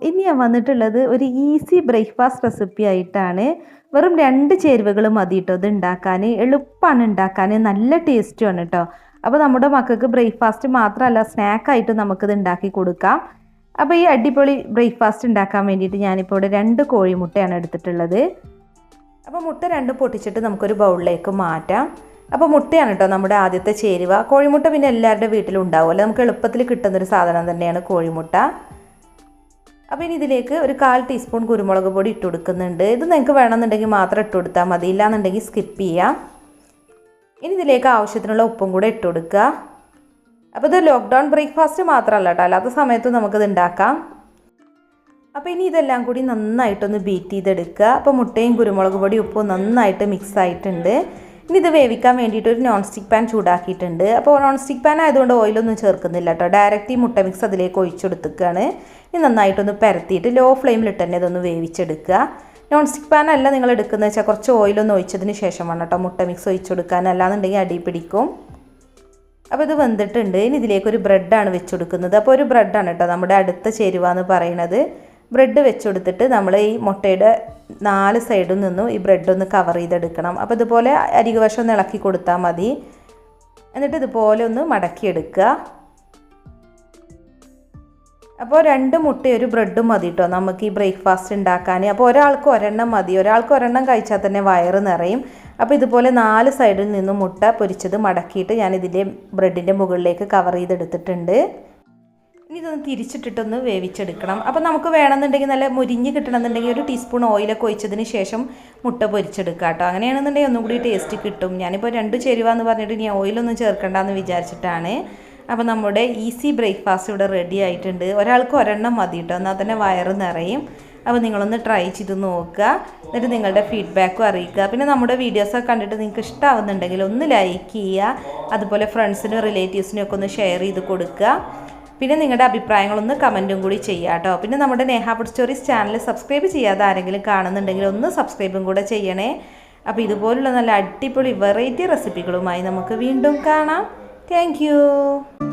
ഇനി ഞാൻ വന്നിട്ടുള്ളത് ഒരു ഈസി ബ്രേക്ക്ഫാസ്റ്റ് റെസിപ്പി ആയിട്ടാണ്. വെറും 2 ചേരുവകൾ മതി കേട്ടോ ഇത് ഉണ്ടാക്കാൻ. എളുപ്പമാണ് ഉണ്ടാക്കാൻ, നല്ല ടേസ്റ്റുമാണ് കേട്ടോ. അപ്പോൾ നമ്മുടെ മക്കൾക്ക് ബ്രേക്ക്ഫാസ്റ്റ് മാത്രമല്ല സ്നാക്കായിട്ട് നമുക്കിത് ഉണ്ടാക്കി കൊടുക്കാം. അപ്പോൾ ഈ അടിപൊളി ബ്രേക്ക്ഫാസ്റ്റ് ഉണ്ടാക്കാൻ വേണ്ടിയിട്ട് ഞാനിപ്പോൾ ഇവിടെ 2 കോഴിമുട്ടയാണ് എടുത്തിട്ടുള്ളത്. അപ്പോൾ മുട്ട 2 പൊട്ടിച്ചിട്ട് നമുക്കൊരു ബൗളിലേക്ക് മാറ്റാം. അപ്പോൾ മുട്ടയാണ് കേട്ടോ നമ്മുടെ ആദ്യത്തെ ചേരുവ. കോഴിമുട്ട പിന്നെ എല്ലാവരുടെ വീട്ടിലും ഉണ്ടാവുമല്ലോ, നമുക്ക് എളുപ്പത്തിൽ കിട്ടുന്നൊരു സാധനം തന്നെയാണ് കോഴിമുട്ട. അപ്പോൾ ഇനി ഇതിലേക്ക് ഒരു 1/4 ടീസ്പൂൺ കുരുമുളക് പൊടി ഇട്ട് കൊടുക്കുന്നുണ്ട്. ഇത് നിങ്ങൾക്ക് വേണമെന്നുണ്ടെങ്കിൽ മാത്രം ഇട്ട് കൊടുത്താൽ മതി, ഇല്ലാന്നുണ്ടെങ്കിൽ സ്കിപ്പ് ചെയ്യാം. ഇനി ഇതിലേക്ക് ആവശ്യത്തിനുള്ള ഉപ്പും കൂടെ ഇട്ട് കൊടുക്കുക. അപ്പോൾ ഇത് ലോക്ക്ഡൗൺ ബ്രേക്ക്ഫാസ്റ്റ് മാത്രമല്ല കേട്ടോ, അല്ലാത്ത സമയത്തും നമുക്കിത് ഉണ്ടാക്കാം. അപ്പോൾ ഇനി ഇതെല്ലാം കൂടി നന്നായിട്ടൊന്ന് ബീറ്റ് ചെയ്തെടുക്കുക. അപ്പോൾ മുട്ടയും കുരുമുളക് പൊടി ഉപ്പും നന്നായിട്ട് മിക്സ് ആയിട്ടുണ്ട്. ഇനി ഇത് വേവിക്കാൻ വേണ്ടിയിട്ട് ഒരു നോൺ സ്റ്റിക്ക് പാൻ ചൂടാക്കിയിട്ടുണ്ട്. അപ്പോൾ നോൺ സ്റ്റിക്ക് പാൻ ആയതുകൊണ്ട് ഓയിലൊന്നും ചേർക്കുന്നില്ല കേട്ടോ, ഡയറക്റ്റ് ഈ മുട്ട മിക്സ് അതിലേക്ക് ഒഴിച്ചെടുക്കുകയാണ്. ഇനി നന്നായിട്ടൊന്ന് പരത്തിയിട്ട് ലോ ഫ്ലെയിമിലിട്ട് തന്നെ ഇതൊന്ന് വേവിച്ചെടുക്കുക. നോൺ സ്റ്റിക്ക് പാൻ അല്ല നിങ്ങൾ എടുക്കുന്നത് വെച്ചാൽ കുറച്ച് ഓയിലൊന്ന് ഒഴിച്ചതിന് ശേഷമാണ് കേട്ടോ മുട്ട മിക്സ് ഒഴിച്ചെടുക്കാൻ, അല്ലാന്നുണ്ടെങ്കിൽ അടി പിടിക്കും. അപ്പോൾ ഇത് വെന്തിട്ടുണ്ട്. ഇനി ഇതിലേക്കൊരു ബ്രെഡാണ് വെച്ചെടുക്കുന്നത്. അപ്പോൾ ഒരു ബ്രെഡാണ് കേട്ടോ നമ്മുടെ അടുത്ത ചേരുവ എന്ന് പറയുന്നത്. ബ്രെഡ് വെച്ചെടുത്തിട്ട് നമ്മൾ ഈ മുട്ടയുടെ 4 സൈഡിൽ നിന്നും ഈ ബ്രെഡ് ഒന്ന് കവർ ചെയ്തെടുക്കണം. അപ്പോൾ ഇതുപോലെ അരികുവശം ഒന്ന് ഇളക്കി കൊടുത്താൽ മതി. എന്നിട്ട് ഇതുപോലെ ഒന്ന് മടക്കിയെടുക്കുക. അപ്പോൾ 2 മുട്ടയും ഒരു ബ്രെഡും മതി കേട്ടോ നമുക്ക് ഈ ബ്രേക്ക്ഫാസ്റ്റ് ഉണ്ടാക്കാൻ. അപ്പോൾ ഒരാൾക്ക് ഒരെണ്ണം മതി, ഒരാൾക്ക് ഒരെണ്ണം കഴിച്ചാൽ തന്നെ വയറ് നിറയും. അപ്പോൾ ഇതുപോലെ 4 സൈഡിൽ നിന്നും മുട്ട പൊരിച്ചത് മടക്കിയിട്ട് ഞാൻ ഇതിൻ്റെ ബ്രെഡിൻ്റെ മുകളിലേക്ക് കവർ ചെയ്തെടുത്തിട്ടുണ്ട്. ഇനി ഇതൊന്ന് തിരിച്ചിട്ടിട്ടൊന്ന് വേവിച്ചെടുക്കണം. അപ്പോൾ നമുക്ക് വേണമെന്നുണ്ടെങ്കിൽ നല്ല മുരിഞ്ഞ് കിട്ടണമെന്നുണ്ടെങ്കിൽ ഒരു ടീസ്പൂൺ ഓയിലൊക്കെ ഒഴിച്ചതിന് ശേഷം മുട്ട പൊരിച്ചെടുക്കുക കേട്ടോ. അങ്ങനെയാണെന്നുണ്ടെങ്കിൽ ഒന്നും കൂടി ടേസ്റ്റ് കിട്ടും. ഞാനിപ്പോൾ 2 ചേരുവ എന്ന് പറഞ്ഞിട്ട് ഇനി ഓയിലൊന്നും ചേർക്കണ്ടെന്ന് വിചാരിച്ചിട്ടാണ്. അപ്പോൾ നമ്മുടെ ഈസി ബ്രേക്ക്ഫാസ്റ്റ് ഇവിടെ റെഡി ആയിട്ടുണ്ട്. ഒരാൾക്ക് ഒരെണ്ണം മതി കേട്ടോ, എന്നാൽ തന്നെ വയറ് നിറയും. അപ്പോൾ നിങ്ങളൊന്ന് ട്രൈ ചെയ്ത് നോക്കുക, എന്നിട്ട് നിങ്ങളുടെ ഫീഡ്ബാക്കും അറിയിക്കുക. പിന്നെ നമ്മുടെ വീഡിയോസൊക്കെ കണ്ടിട്ട് നിങ്ങൾക്ക് ഇഷ്ടമാവുന്നുണ്ടെങ്കിൽ ഒന്ന് ലൈക്ക് ചെയ്യുക, അതുപോലെ ഫ്രണ്ട്സിനും റിലേറ്റീവ്സിനും ഒക്കെ ഒന്ന് ഷെയർ ചെയ്ത് കൊടുക്കുക. പിന്നെ നിങ്ങളുടെ അഭിപ്രായങ്ങളൊന്ന് കമൻറ്റും കൂടി ചെയ്യുക കേട്ടോ. പിന്നെ നമ്മുടെ Neha food stories channel subscribe ചെയ്യാതെ ആരെങ്കിലും കാണുന്നുണ്ടെങ്കിൽ ഒന്ന് സബ്സ്ക്രൈബും കൂടെ ചെയ്യണേ. അപ്പോൾ ഇതുപോലുള്ള നല്ല അടിപൊളി വെറൈറ്റി റെസിപ്പികളുമായി നമുക്ക് വീണ്ടും കാണാം. താങ്ക്